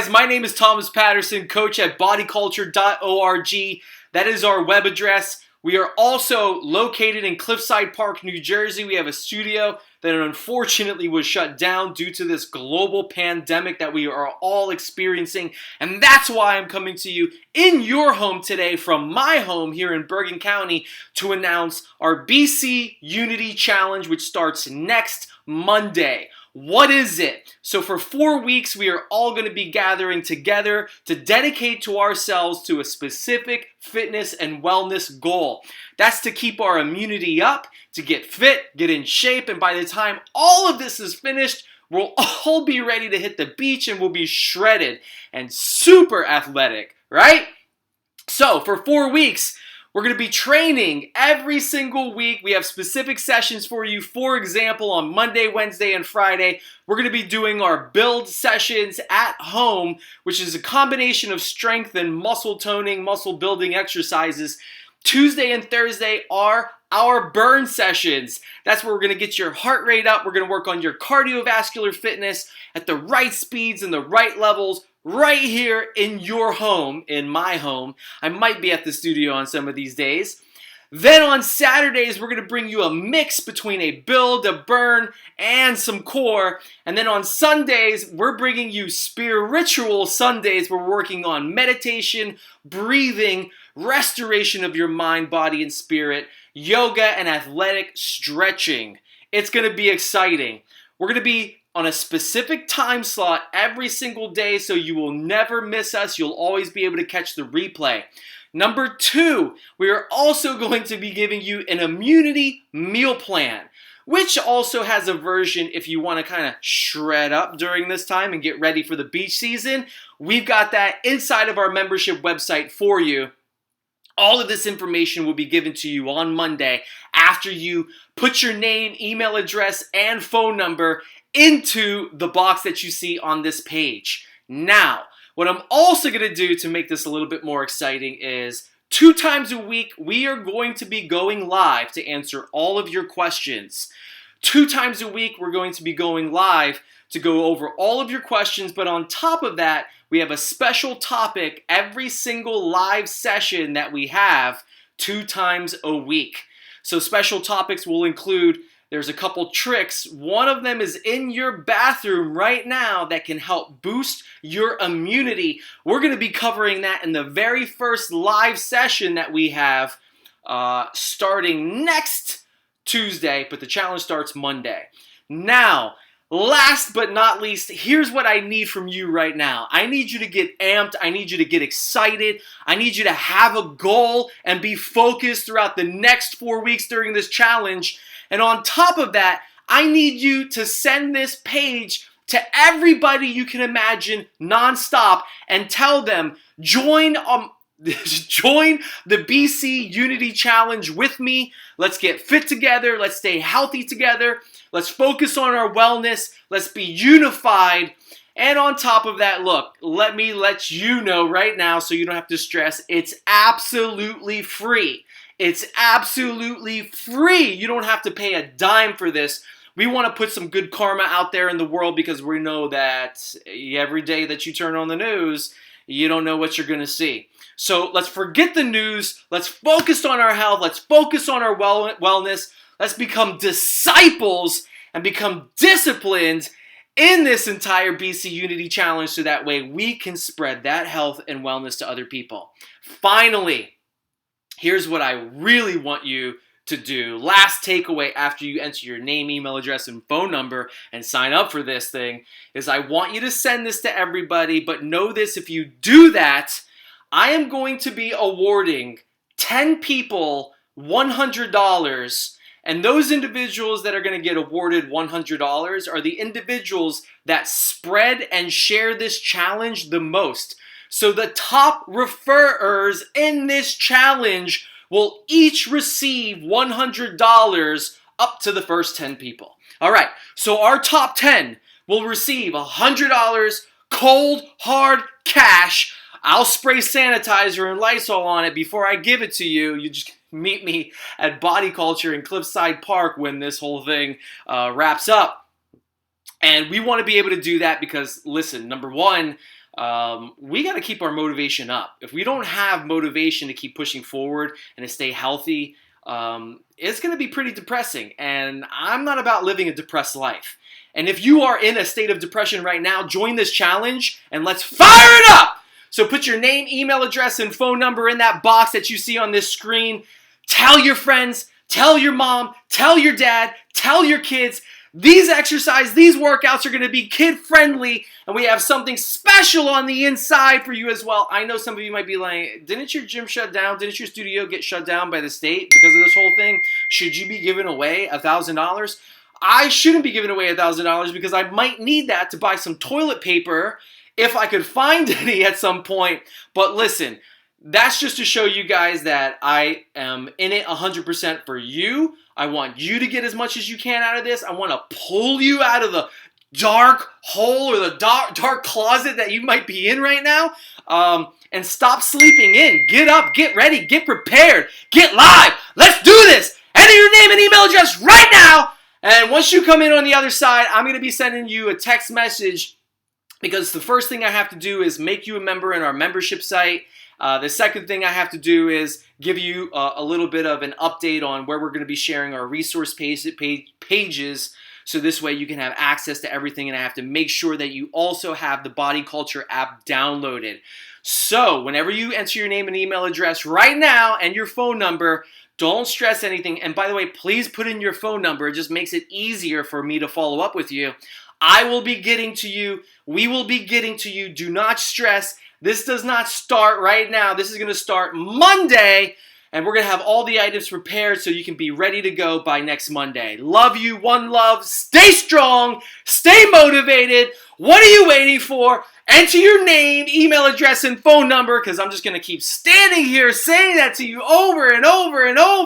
My name is Thomas Patterson, coach at bodyculture.org. That is our web address. We are also located in Cliffside Park, New Jersey. We have a studio that unfortunately was shut down due to this global pandemic that we are all experiencing. And that's why I'm coming to you in your home today from my home here in Bergen County to announce our BC Unity Challenge, which starts next Monday. What is it? So for 4 weeks, we are all going to be gathering together to dedicate to ourselves to a specific fitness and wellness goal. That's to keep our immunity up, to get fit, get in shape, and by the time all of this is finished, we'll all be ready to hit the beach and we'll be shredded and super athletic, right? So for 4 weeks, we're going to be training every single week. We have specific sessions for you. For example, on Monday, Wednesday, and Friday, we're going to be doing our build sessions at home, which is a combination of strength and muscle toning, muscle building exercises. Tuesday and Thursday are our burn sessions. That's where we're going to get your heart rate up. We're going to work on your cardiovascular fitness at the right speeds and the right levels, right here in your home, in my home. I might be at the studio on some of these days. Then on Saturdays, we're going to bring you a mix between a build, a burn, and some core. And then on Sundays, we're bringing you spiritual Sundays. We're working on meditation, breathing, restoration of your mind, body, and spirit, yoga, and athletic stretching. It's going to be exciting. We're going to be on a specific time slot every single day, so you will never miss us. You'll always be able to catch the replay. Number 2, we are also going to be giving you an immunity meal plan, which also has a version if you want to kind of shred up during this time and get ready for the beach season. We've got that inside of our membership website for you. All of this information will be given to you on Monday after you put your name, email address, and phone number into the box that you see on this page. Now, what I'm also going to do to make this a little bit more exciting is 2 times a week, we are going to be going live to answer all of your questions. 2 times a week, we're going to be going live to go over all of your questions, but on top of that, we have a special topic every single live session that we have 2 times a week. So special topics will include, there's a couple tricks. One of them is in your bathroom right now that can help boost your immunity. We're going to be covering that in the very first live session that we have starting next Tuesday, but the challenge starts Monday. Now, last but not least, here's what I need from you right now. I need you to get amped. I need you to get excited. I need you to have a goal and be focused throughout the next 4 weeks during this challenge. And on top of that, I need you to send this page to everybody you can imagine nonstop and tell them, join the BC Unity Challenge with me. Let's get fit together. Let's stay healthy together. Let's focus on our wellness. Let's be unified. And on top of that, look, let me let you know right now so you don't have to stress, it's absolutely free. It's absolutely free. You don't have to pay a dime for this. We want to put some good karma out there in the world because we know that every day that you turn on the news, you don't know what you're going to see. So let's forget the news. Let's focus on our health. Let's focus on our wellness. Let's become disciples and become disciplined in this entire BC Unity Challenge so that way we can spread that health and wellness to other people. Finally, here's what I really want you to do. Last takeaway after you enter your name, email address, and phone number and sign up for this thing is I want you to send this to everybody, but know this, if you do that, I am going to be awarding 10 people $100, and those individuals that are going to get awarded $100 are the individuals that spread and share this challenge the most. So the top referrers in this challenge will each receive $100 up to the first 10 people. All right, so our top 10 will receive $100 cold, hard cash. I'll spray sanitizer and Lysol on it before I give it to you. You just meet me at Body Culture in Cliffside Park when this whole thing wraps up. And we want to be able to do that because, listen, number one, we got to keep our motivation up. If we don't have motivation to keep pushing forward and to stay healthy, it's going to be pretty depressing. And I'm not about living a depressed life. And if you are in a state of depression right now, join this challenge and let's fire it up. So put your name, email address, and phone number in that box that you see on this screen. Tell your friends, tell your mom, tell your dad, tell your kids. These exercises, these workouts are going to be kid-friendly, and we have something special on the inside for you as well. I know some of you might be like, didn't your gym shut down? Didn't your studio get shut down by the state because of this whole thing? Should you be giving away $1,000? I shouldn't be giving away $1,000 because I might need that to buy some toilet paper if I could find any at some point. But listen, that's just to show you guys that I am in it 100% for you. I want you to get as much as you can out of this. I want to pull you out of the dark hole or the dark closet that you might be in right now, and stop sleeping in. Get up, get ready, get prepared, get live. Let's do this. Enter your name and email address right now. And once you come in on the other side, I'm going to be sending you a text message, because the first thing I have to do is make you a member in our membership site. The second thing I have to do is give you a little bit of an update on where we're going to be sharing our resource pages, so this way you can have access to everything, and I have to make sure that you also have the Body Culture app downloaded. So whenever you enter your name and email address right now and your phone number, don't stress anything. And by the way, please put in your phone number. It just makes it easier for me to follow up with you. I will be getting to you. We will be getting to you. Do not stress. This does not start right now. This is going to start Monday, and we're going to have all the items prepared so you can be ready to go by next Monday. Love you. One love. Stay strong. Stay motivated. What are you waiting for? Enter your name, email address, and phone number, because I'm just going to keep standing here saying that to you over and over and over.